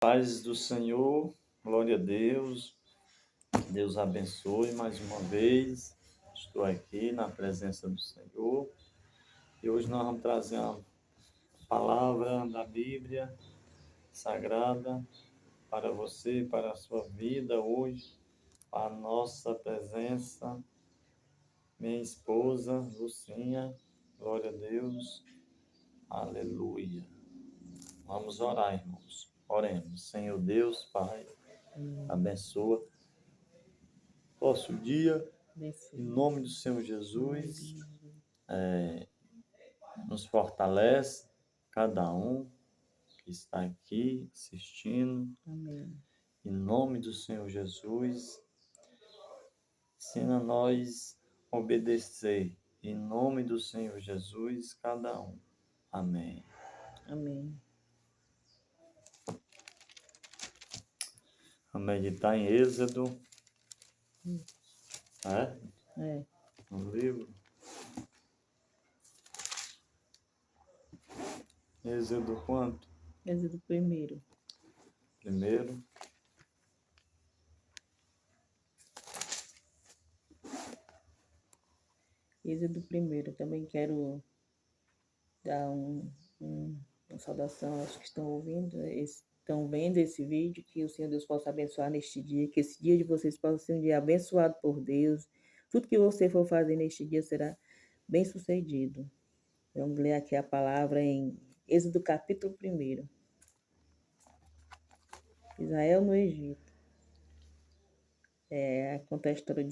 Paz do Senhor, glória a Deus, Deus abençoe mais uma vez. Estou aqui na presença do Senhor e hoje nós vamos trazer uma palavra da Bíblia Sagrada para você, para a sua vida hoje, para a nossa presença. Minha esposa, Lucinha, glória a Deus, aleluia. Vamos orar, irmãos. Oremos. Senhor Deus, Pai, abençoa nosso dia, em nome do Senhor Jesus, nos fortalece, cada um que está aqui assistindo, Amém. em nome do Senhor Jesus, ensina nós a obedecer, em nome do Senhor Jesus, cada um. Amém. Amém. Vamos meditar em Êxodo, É. no livro. Êxodo quanto? Êxodo primeiro. Primeiro. Êxodo primeiro. Também quero dar uma saudação aos que estão ouvindo, estão vendo esse vídeo, que o Senhor Deus possa abençoar neste dia, que esse dia de vocês possa ser um dia abençoado por Deus. Tudo que você for fazer neste dia será bem sucedido. Vamos ler aqui a palavra em Êxodo capítulo 1. Israel no Egito. Conta a história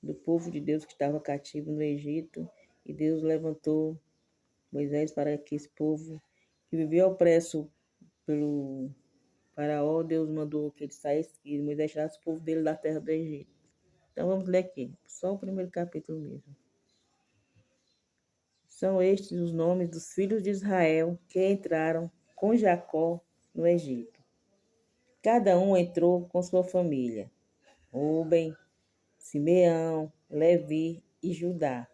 do povo de Deus que estava cativo no Egito, e Deus levantou Moisés para que esse povo que vivia opresso pelo Faraó, Deus mandou que ele saísse e Moisés tirasse o povo dele da terra do Egito. Então vamos ler aqui, só o primeiro capítulo mesmo. São estes os nomes dos filhos de Israel que entraram com Jacó no Egito. Cada um entrou com sua família: Rúben, Simeão, Levi e Judá,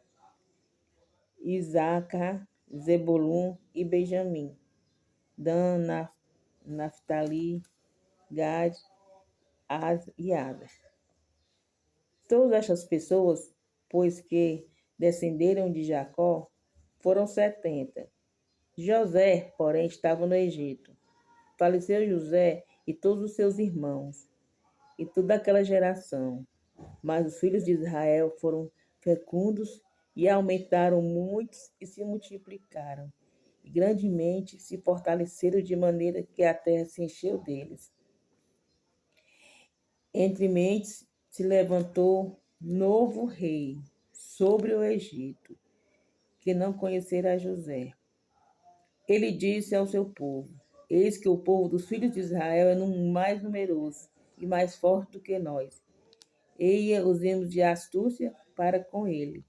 Isacar, Zebulun e Benjamim, Dan, Naftali, Gad, e Aser. Todas estas pessoas, pois que descenderam de Jacó, foram 70. José, porém, estava no Egito. Faleceu José e todos os seus irmãos, e toda aquela geração. Mas os filhos de Israel foram fecundos e aumentaram muitos e se multiplicaram. E grandemente se fortaleceram de maneira que a terra se encheu deles. Entre mentes se levantou novo rei sobre o Egito, que não conhecera José. Ele disse ao seu povo: Eis que o povo dos filhos de Israel é mais numeroso e mais forte do que nós. Eia usemos de astúcia para com ele,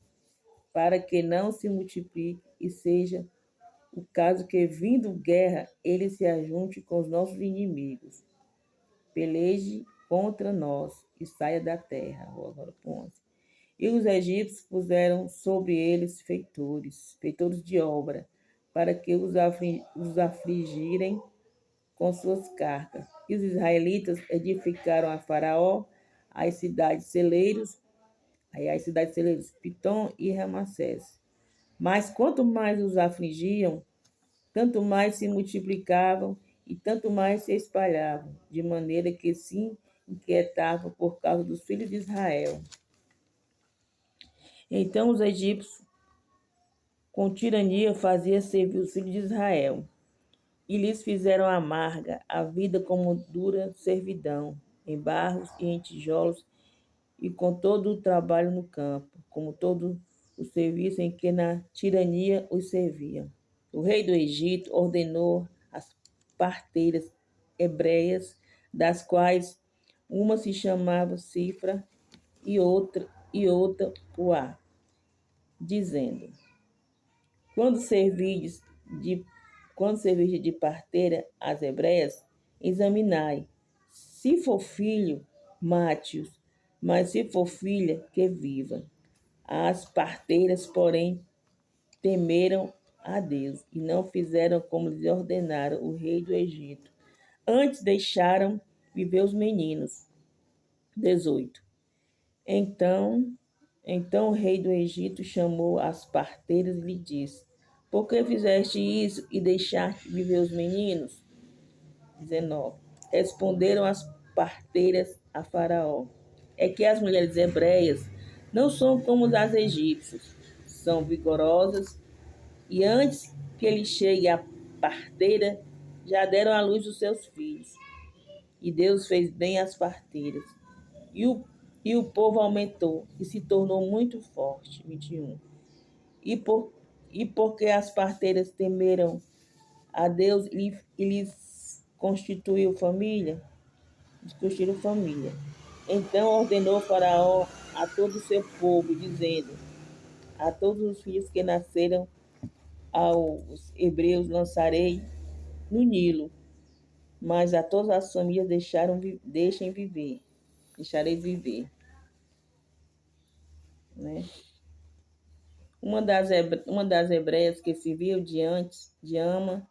para que não se multiplique e seja o caso que, vindo guerra, ele se ajunte com os nossos inimigos, peleje contra nós e saia da terra. Agora, 11. E os egípcios puseram sobre eles feitores de obra, para que os afligirem com suas cargas. E os israelitas edificaram a Faraó as cidades celeiros, Pitom e Ramassés. Mas quanto mais os afligiam, tanto mais se multiplicavam e tanto mais se espalhavam, de maneira que se inquietavam por causa dos filhos de Israel. Então os egípcios, com tirania, faziam servir os filhos de Israel, e lhes fizeram amarga a vida como dura servidão, em barros e em tijolos, e com todo o trabalho no campo, como todo o serviço em que na tirania os serviam. O rei do Egito ordenou as parteiras hebreias, das quais uma se chamava Cifra e outra Puá, dizendo: Quando servirdes de parteira às hebreias, examinai. Se for filho, mate-os, mas se for filha, que viva. As parteiras, porém, temeram a Deus e não fizeram como lhes ordenara o rei do Egito, Antes deixaram viver os meninos. 18. Então o rei do Egito chamou as parteiras e lhe disse: Por que fizeste isso e deixaste viver os meninos? 19. Responderam as parteiras a Faraó: É que as mulheres hebreias não são como as egípcias, são vigorosas, e antes que ele chegue a parteira, já deram à luz os seus filhos. E Deus fez bem às parteiras. E o povo aumentou e se tornou muito forte. 21. E, por, e porque as parteiras temeram a Deus e lhes constituiu família, Então ordenou Faraó a todo o seu povo, dizendo: A todos os filhos que nasceram aos hebreus lançarei no Nilo, mas a todas as famílias deixarei viver. Né? Uma das hebreias que se viu de Ama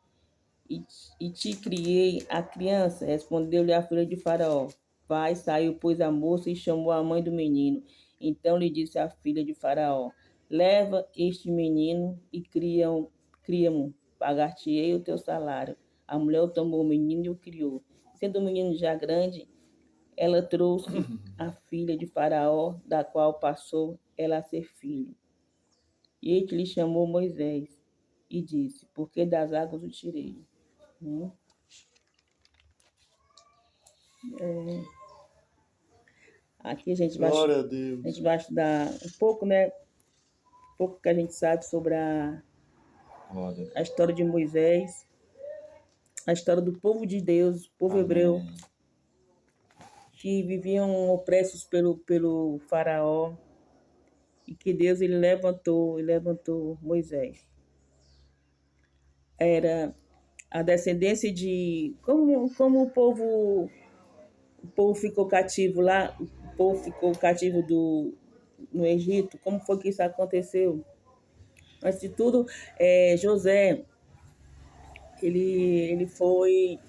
e te criei a criança, respondeu-lhe a filha de Faraó. Vai, saiu, pois, a moça e chamou a mãe do menino. Então lhe disse a filha de Faraó: Leva este menino e cria-mo, pagar-te-ei o teu salário. A mulher tomou o menino e o criou. Sendo o menino já grande, ela trouxe a filha de Faraó, da qual passou ela a ser filho. E ele lhe chamou Moisés e disse: Por que das águas o tirei? Aqui a gente Glória a Deus. vai estudar um pouco, né? Um pouco que a gente sabe sobre Glória a história de Moisés, a história do povo de Deus, povo hebreu, Amém. que viviam opressos pelo faraó, e que Deus ele levantou Moisés. Era a descendência de como o povo ficou cativo lá, o povo ficou cativo no Egito, como foi que isso aconteceu? Antes de tudo, José, ele foi,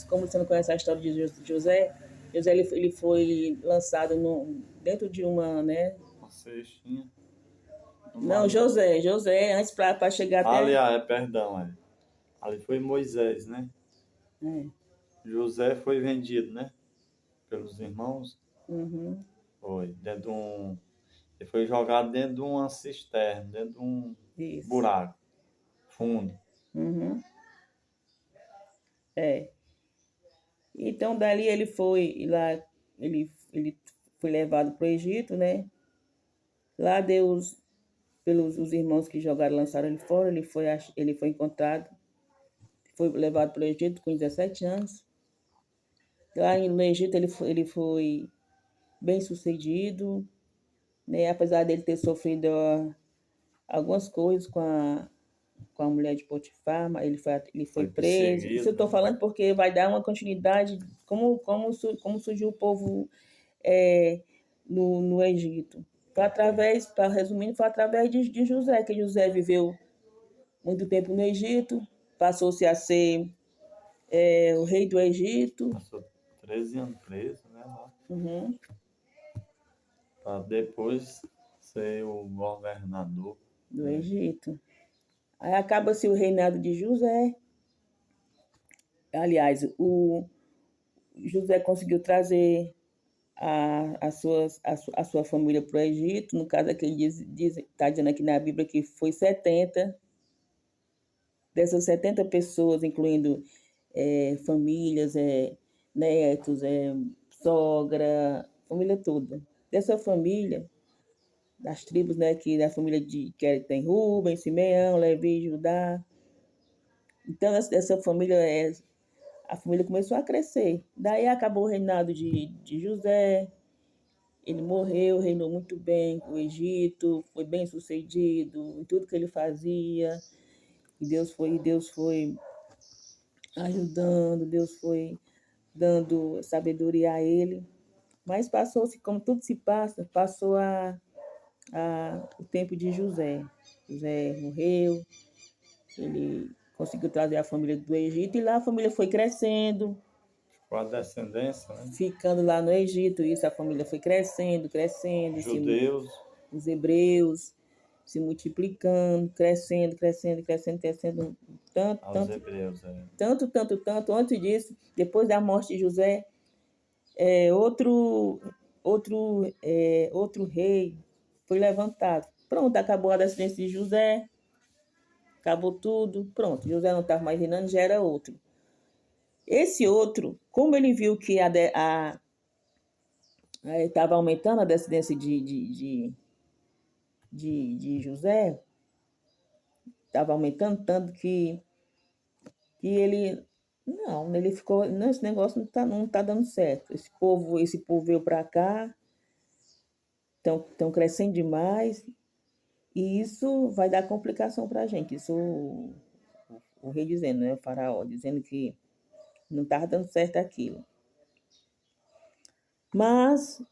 como você não conhece a história de José, ele foi lançado dentro de uma, né? Uma cestinha. Não, José, antes para chegar até... Aliás, perdão, ali foi Moisés, né? É. José foi vendido, né? Pelos irmãos. Uhum. Foi. Ele foi jogado dentro de uma cisterna, dentro de um Isso. buraco fundo. Uhum. É. Então, dali ele foi ele foi levado para o Egito, né? Lá Deus, pelos os irmãos que jogaram, lançaram ele fora, ele foi encontrado, foi levado para o Egito com 17 anos. Lá no Egito ele foi bem sucedido, né? Apesar dele ter sofrido algumas coisas com a mulher de Potifar, mas ele foi preso. Perseguido, Isso eu estou né? falando porque vai dar uma continuidade como surgiu o povo no Egito. Resumindo, foi através de José, que José viveu muito tempo no Egito, passou-se a ser o rei do Egito. Passou 13 anos preso, né? Lá. Uhum. Para depois ser o governador. Do Egito. Aí acaba-se o reinado de José. Aliás, o José conseguiu trazer a sua família para o Egito. No caso aqui, está dizendo aqui na Bíblia que foi 70. Dessas 70 pessoas, incluindo famílias, netos, sogra, família toda. Dessa família, das tribos, né, da família que tem Rubens, Simeão, Levi, Judá. Então, essa família, a família começou a crescer. Daí acabou o reinado de José. Ele morreu, reinou muito bem o Egito, foi bem sucedido em tudo que ele fazia. E Deus foi ajudando, Deus foi dando sabedoria a ele. Mas passou-se, como tudo se passa, passou o tempo de José. José morreu, ele conseguiu trazer a família do Egito e lá a família foi crescendo, Com a descendência, né? ficando lá no Egito. Isso, a família foi crescendo, crescendo. Judeus, Os hebreus se multiplicando, crescendo, crescendo, crescendo, crescendo. Tanto, aos tanto, hebreus. tanto. Antes disso, depois da morte de José, outro rei foi levantado. Pronto, acabou a descendência de José, acabou tudo, pronto. José não estava mais reinando, já era outro. Esse outro, como ele viu que estava aumentando a descendência de José, estava aumentando tanto que ele, não, ele ficou, não, esse negócio não tá dando certo. Esse povo veio para cá, estão crescendo demais, e isso vai dar complicação para a gente. Isso o rei dizendo, né, o faraó, dizendo que não estava dando certo aquilo. Mas,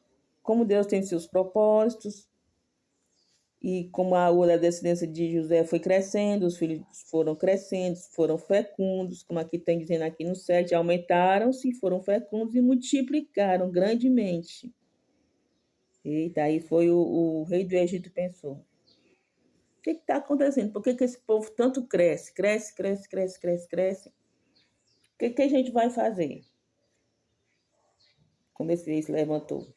como Deus tem seus propósitos, e como a descendência de José foi crescendo, os filhos foram crescendo, foram fecundos, como aqui tem dizendo aqui no 7, aumentaram-se, foram fecundos e multiplicaram grandemente. Eita, aí foi o rei do Egito pensou, o que está acontecendo? Por que esse povo tanto cresce? O que a gente vai fazer? Quando esse rei se levantou,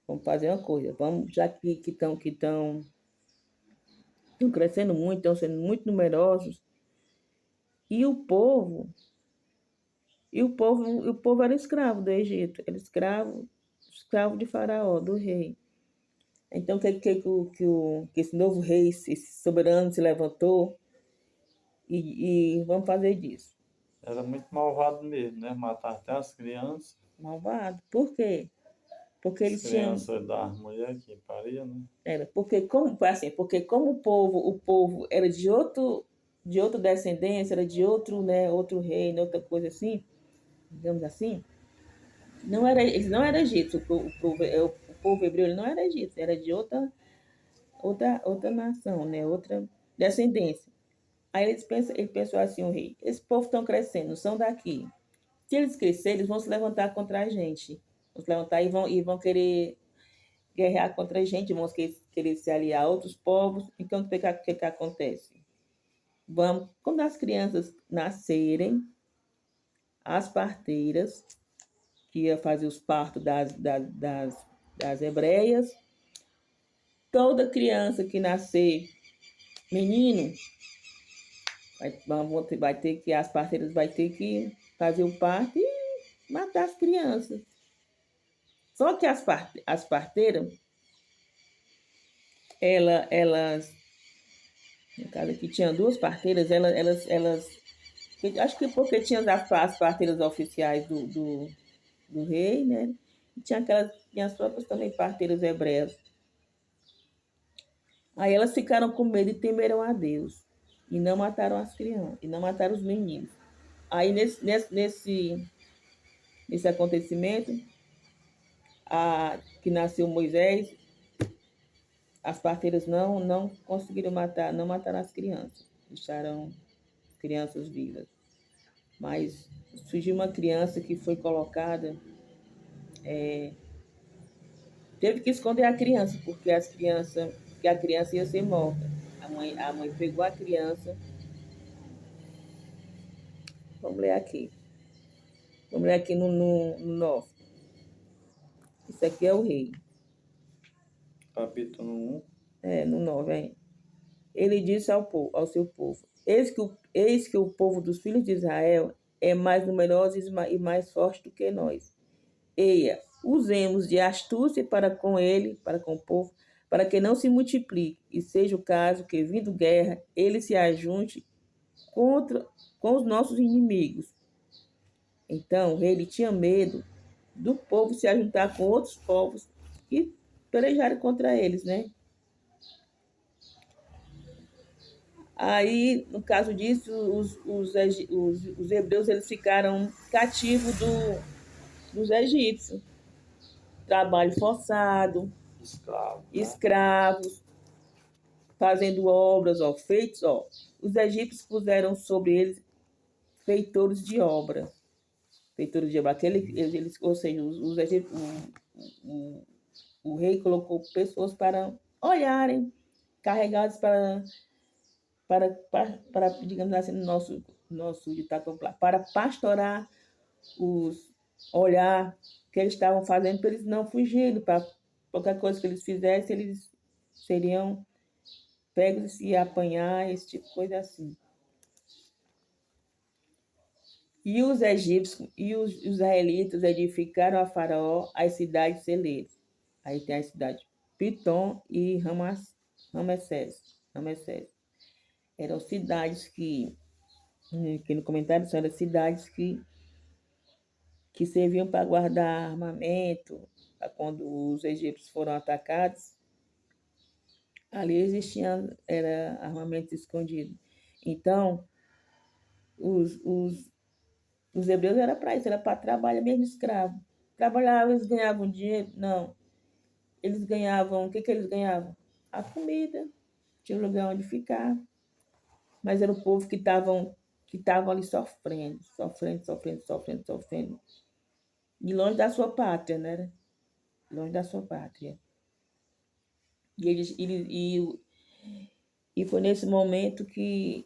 vamos fazer uma coisa, vamos, já que estão crescendo muito, estão sendo muito numerosos, e o povo era escravo do Egito, era escravo de Faraó, do rei. Então, que esse novo rei, esse soberano se levantou e vamos fazer disso. Era muito malvado mesmo, né? Matar até as crianças. Malvado. Por quê? Porque As eles tinham... crianças da mulher que paria, né? Porque como o povo era de outra descendência, era de outro, né, outro reino, outra coisa assim, digamos assim, eles não eram egípcios, o povo hebreu ele não era egípcio, era de outra nação, né, outra descendência. Aí ele pensou assim, o rei, esse povo estão crescendo, não são daqui. Se eles crescerem, eles vão se levantar contra a gente. Vão se levantar e vão querer guerrear contra a gente, vão querer se aliar a outros povos. Então, o que acontece? Quando as crianças nascerem, as parteiras, que ia fazer os partos das hebreias, toda criança que nascer menino, as parteiras vai ter que fazer o parto e matar as crianças. Só que as parteiras, elas, no caso aqui tinha duas parteiras, elas acho que porque tinha as parteiras oficiais do rei, né? E tinha as próprias também parteiras hebreias. Aí elas ficaram com medo e temeram a Deus. E não mataram as crianças, e não mataram os meninos. Aí nesse acontecimento, que nasceu Moisés, as parteiras não conseguiram matar, não mataram as crianças, deixaram crianças vivas. Mas surgiu uma criança que foi colocada, teve que esconder a criança, porque a criança ia ser morta. A mãe pegou a criança, vamos ler aqui no 9. Isso aqui é o rei. Capítulo 1. No 9, hein? Ele disse ao seu povo, eis que o povo dos filhos de Israel é mais numeroso e mais forte do que nós. Eia, usemos de astúcia para com o povo, para que não se multiplique, e seja o caso que, vindo guerra, ele se ajunte com os nossos inimigos. Então, o rei tinha medo do povo se ajuntar com outros povos e pelejarem contra eles, né? Aí, no caso disso, os hebreus eles ficaram cativos dos egípcios. Trabalho forçado, escravos, fazendo obras, feitos, os egípcios puseram sobre eles feitores de obra. feitura de abate. Ou seja, os egípcios, o rei colocou pessoas para olharem, carregados para digamos assim, no nosso ditado popular, para pastorar olhar o que eles estavam fazendo para eles não fugirem, para qualquer coisa que eles fizessem, eles seriam pegos e apanhar, esse tipo de coisa assim. E os egípcios e os israelitas edificaram a Faraó as cidades celeiras. Aí tem a cidade Pitom e Ramessés. Eram cidades que no comentário são as cidades que serviam para guardar armamento, para quando os egípcios foram atacados, ali existia armamento escondido. Então, os hebreus era para isso, era para trabalhar mesmo escravo. Trabalhavam, eles ganhavam dinheiro? Não. Eles ganhavam, o que eles ganhavam? A comida, tinha um lugar onde ficar. Mas era o povo que estavam ali sofrendo. E longe da sua pátria, né? Longe da sua pátria. E foi nesse momento que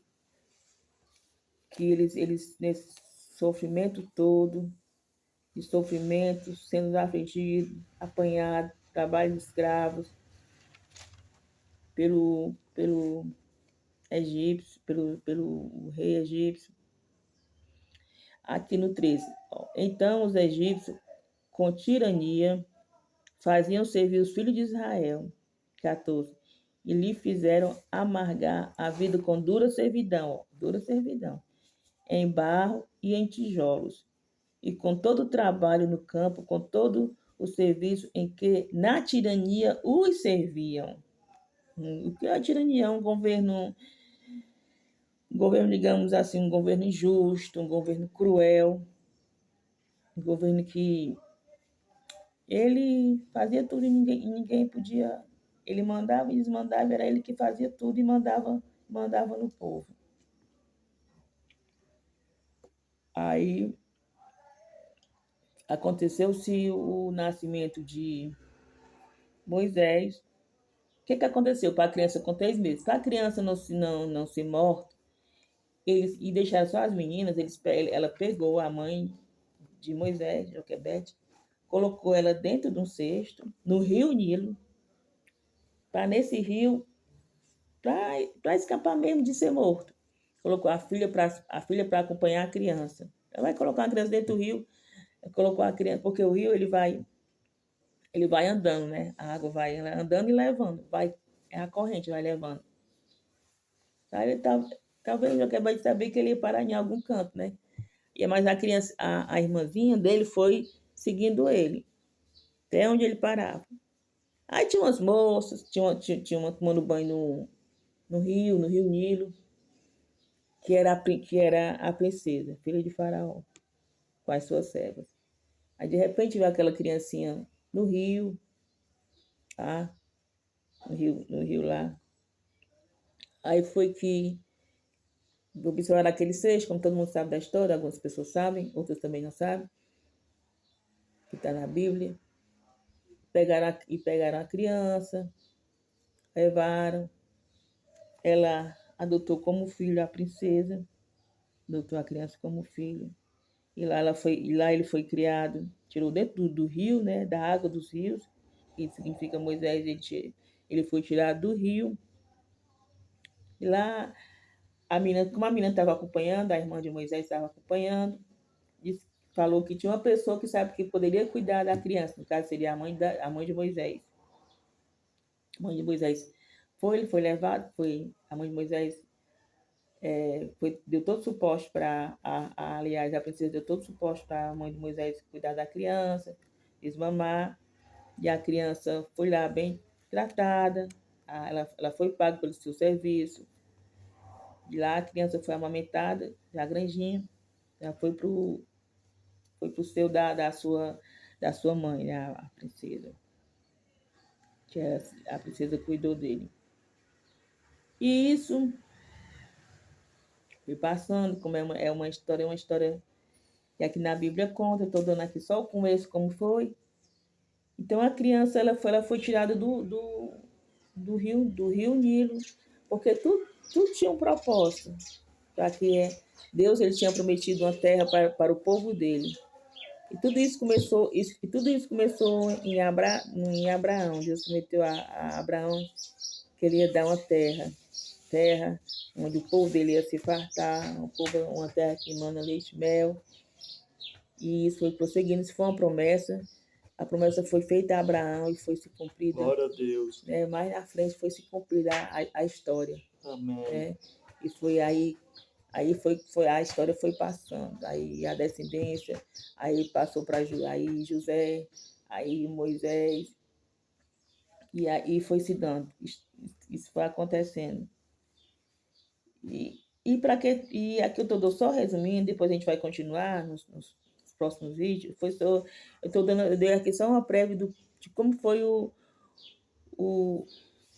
eles, nesse sofrimento todo, de sofrimento, sendo afligidos, apanhados, trabalho de escravos pelo egípcio, pelo rei egípcio. Aqui no 13. Então os egípcios, com tirania, faziam servir os filhos de Israel. 14. E lhe fizeram amargar a vida com dura servidão, em barro e em tijolos, e com todo o trabalho no campo, com todo o serviço em que na tirania os serviam. O que é a tirania? Um governo, digamos assim, um governo injusto, um governo cruel, um governo que ele fazia tudo e ninguém podia. Ele mandava e desmandava, era ele que fazia tudo e mandava no povo. Aí aconteceu-se o nascimento de Moisés. O que aconteceu para a criança com 3 meses? Para a criança não ser morta, e deixaram só as meninas, ela pegou a mãe de Moisés, Joquebede, colocou ela dentro de um cesto, no rio Nilo, para nesse rio, para escapar mesmo de ser morto. Colocou a filha para acompanhar a criança. Ela vai colocar a criança dentro do rio, colocou a criança, porque o rio ele vai andando, né? A água vai andando e levando, é a corrente, vai levando. Aí talvez eu acabei de saber que ele ia parar em algum canto, né? Mas a criança, a irmãzinha dele foi seguindo ele, até onde ele parava. Aí tinha umas moças, tinha uma tomando banho no rio Nilo, que era a princesa, filha de Faraó, com as suas servas. Aí de repente veio aquela criancinha no rio, tá? No rio lá. Aí foi que observaram aquele cesto, como todo mundo sabe da história, algumas pessoas sabem, outras também não sabem, que está na Bíblia. Pegaram a criança, levaram, ela adotou como filho a princesa, adotou a criança como filho. E lá ele foi criado, tirou dentro do rio, né, da água dos rios, que significa Moisés, ele foi tirado do rio. E lá, como a menina estava acompanhando, a irmã de Moisés estava acompanhando, falou que tinha uma pessoa que sabe que poderia cuidar da criança, no caso seria a mãe de Moisés. A mãe de Moisés foi levado, a mãe de Moisés deu todo o suporte aliás, a princesa deu todo o suporte para a mãe de Moisés cuidar da criança, desmamar, e a criança foi lá bem tratada, ela foi paga pelo seu serviço, e lá a criança foi amamentada, já grandinha, já foi pro seu da sua mãe, né, a princesa, que a princesa cuidou dele. E isso foi passando, como é uma história E aqui na Bíblia conta, eu estou dando aqui só o começo, como foi. Então a criança ela foi tirada do rio Nilo, porque tudo tinha um propósito, para que Deus ele tinha prometido uma terra para o povo dele. E tudo isso começou em Abraão. Deus prometeu a Abraão que ele ia dar uma terra onde o povo dele ia se fartar, uma terra que emana leite e mel. E isso foi prosseguindo, isso foi uma promessa. A promessa foi feita a Abraão e foi se cumprida. Glória a Deus. Mais na frente foi se cumprida a história. Amém. Né? E foi aí a história foi passando. Aí a descendência, aí passou para aí José, aí Moisés, e aí foi se dando. Isso foi acontecendo. E aqui eu estou só resumindo, depois a gente vai continuar nos próximos vídeos. Eu dei aqui só uma prévia de como foi o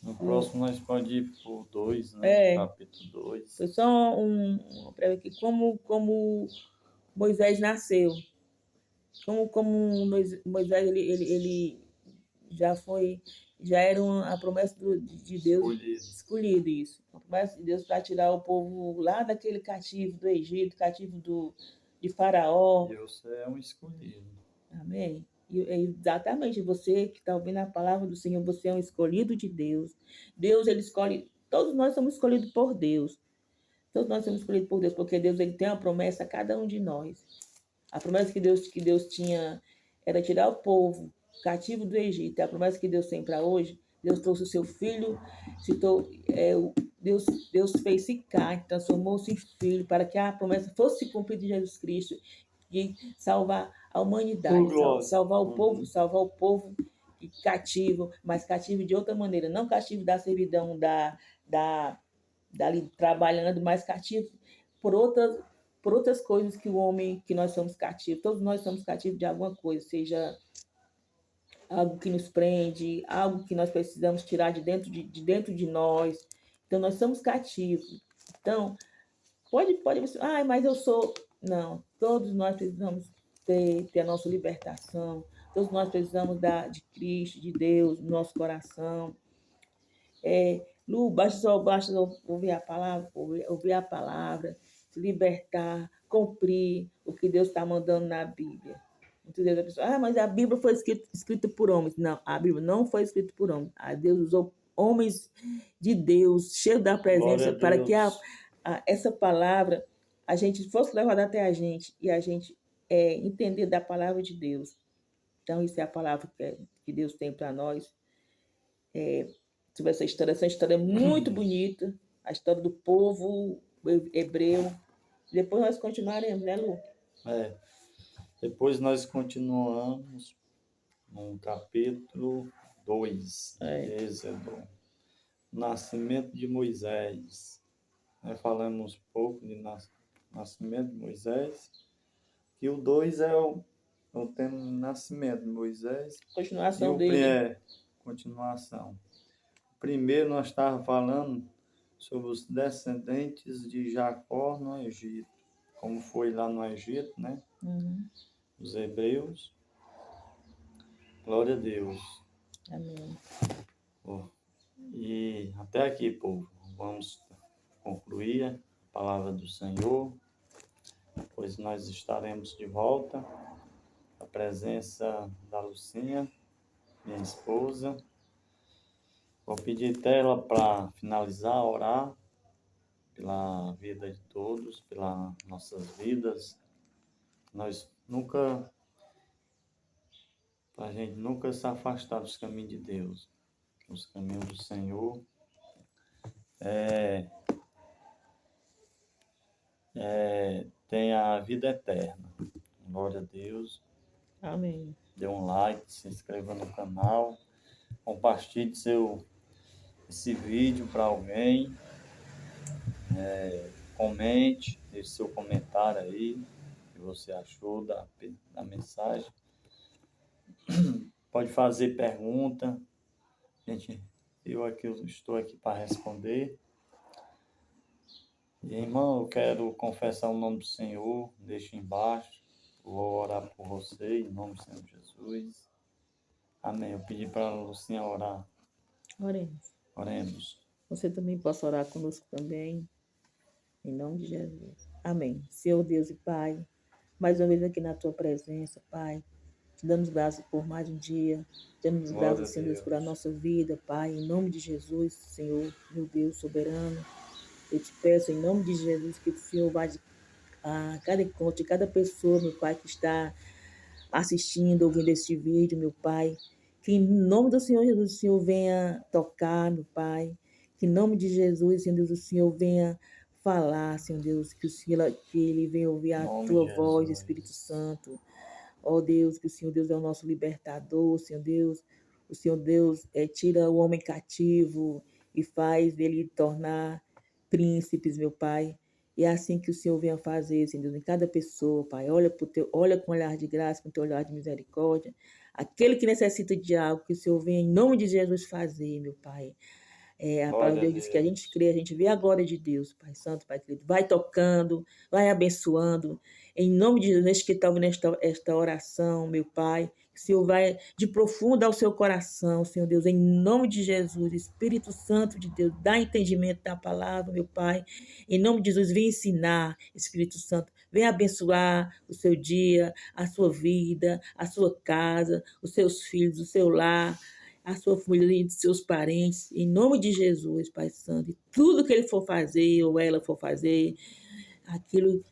No próximo nós podemos ir por 2, né? Capítulo 2. Foi só uma prévia aqui, como Moisés nasceu. Como Moisés ele já era a promessa de Deus escolhido isso. A promessa de Deus para tirar o povo lá daquele cativo do Egito, cativo de Faraó. Deus é um escolhido. Amém? Exatamente, você que está ouvindo a palavra do Senhor, você é um escolhido de Deus. Deus, ele escolhe, todos nós somos escolhidos por Deus. Todos nós somos escolhidos por Deus, porque Deus ele tem uma promessa a cada um de nós. A promessa que Deus tinha era tirar o povo cativo do Egito. A promessa que Deus tem para hoje, Deus trouxe o seu filho, Deus fez-se carne, transformou-se em filho, para que a promessa fosse cumprida em Jesus Cristo, de salvar a humanidade, salvar o povo cativo, mas cativo de outra maneira, não cativo da servidão, dali trabalhando, mas cativo por outras coisas que nós somos cativos. Todos nós somos cativos de alguma coisa, seja algo que nos prende, algo que nós precisamos tirar de dentro de nós. Então, nós somos cativos. Então, pode mas eu sou... Não, todos nós precisamos ter a nossa libertação. Todos nós precisamos de Cristo, de Deus, no nosso coração. Lu, basta ouvir a palavra, se libertar, cumprir o que Deus está mandando na Bíblia. Muitas vezes a pessoa, mas a Bíblia foi escrita por homens. Não, a Bíblia não foi escrita por homens. Deus usou homens de Deus, cheios da presença, para que essa palavra a gente fosse levada até a gente e a gente entender da palavra de Deus. Então, isso é a palavra que Deus tem para nós. Sobre essa história muito bonita, a história do povo hebreu. Depois nós continuaremos, né, Lu? Depois nós continuamos no capítulo 2, Êxodo, nascimento de Moisés. Nós falamos um pouco de nascimento de Moisés, que o 2 é o tema do nascimento de Moisés. Continuação dele. Continuação. Primeiro nós estávamos falando sobre os descendentes de Jacó no Egito, como foi lá no Egito, né? Os hebreus. Glória a Deus. Amém. E até aqui, povo, vamos concluir a palavra do Senhor, pois nós estaremos de volta. A presença da Lucinha, minha esposa. Vou pedir até ela para finalizar, orar pela vida de todos, pelas nossas vidas. Para a gente nunca se afastar dos caminhos de Deus, os caminhos do Senhor. Tem a vida eterna. Glória a Deus. Amém. Dê um like, se inscreva no canal, compartilhe esse vídeo para alguém, comente, deixe seu comentário aí, o que você achou da mensagem. Pode fazer pergunta, gente, eu estou aqui para responder. E, irmão, eu quero confessar o nome do Senhor, deixa embaixo, Vou orar por você, em nome do Senhor Jesus. Amém. Eu pedi para a Lucinha orar. Oremos. Oremos. Você também possa orar conosco também, em nome de Jesus. Amém. Senhor Deus e Pai, mais uma vez aqui na tua presença, Pai. Te damos graças por mais um dia. Te damos Glória graças, a Senhor Deus, Deus. por a nossa vida, Pai. Em nome de Jesus, Senhor, meu Deus soberano. Eu te peço, em nome de Jesus, que o Senhor vá a cada encontro de cada pessoa, meu Pai, que está assistindo, ouvindo este vídeo, meu Pai. Que em nome do Senhor Jesus, o Senhor venha tocar, meu Pai. Que em nome de Jesus, Senhor Deus, o Senhor venha falar, Senhor Deus, que ele venha ouvir Em a nome tua de voz, Espírito Jesus. Santo. Ó Deus, que o Senhor Deus é o nosso libertador, Senhor Deus. O Senhor Deus tira o homem cativo e faz dele tornar príncipes, meu Pai. E é assim que o Senhor venha fazer, Senhor Deus, em cada pessoa, Pai. Olha com um olhar de graça, com teu olhar de misericórdia. Aquele que necessita de algo, que o Senhor venha, em nome de Jesus, fazer, meu Pai. A palavra Glória de a Deus diz que a gente Deus. crê, a gente vê a glória de Deus, Pai Santo, Pai querido. Vai tocando, vai abençoando. Em nome de Jesus, neste que está ouvindo esta oração, meu Pai, que o Senhor vai de profundo ao seu coração, Senhor Deus, em nome de Jesus, Espírito Santo de Deus, dá entendimento da palavra, meu Pai. Em nome de Jesus, vem ensinar, Espírito Santo, vem abençoar o seu dia, a sua vida, a sua casa, os seus filhos, o seu lar, a sua família e de seus parentes, em nome de Jesus, Pai Santo. E tudo que ele for fazer ou ela for fazer, aquilo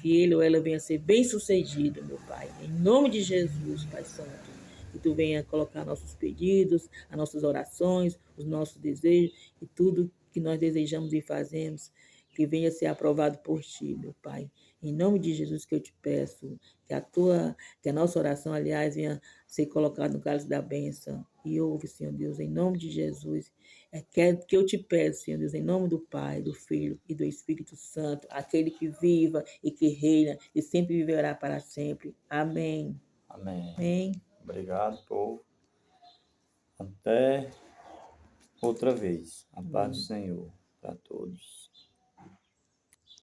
que ele ou ela venha a ser bem sucedido, meu Pai. Em nome de Jesus, Pai Santo. Que tu venha colocar nossos pedidos, as nossas orações, os nossos desejos e tudo que nós desejamos e fazemos, que venha a ser aprovado por ti, meu Pai. Em nome de Jesus que eu te peço, que a nossa oração, aliás, venha ser colocada no cálice da bênção. E ouve, Senhor Deus, em nome de Jesus. Que eu te peço, Senhor Deus, em nome do Pai, do Filho e do Espírito Santo, aquele que viva e que reina e sempre viverá para sempre. Amém. Amém. Amém. Obrigado, povo. Até outra vez. A paz do Senhor para todos.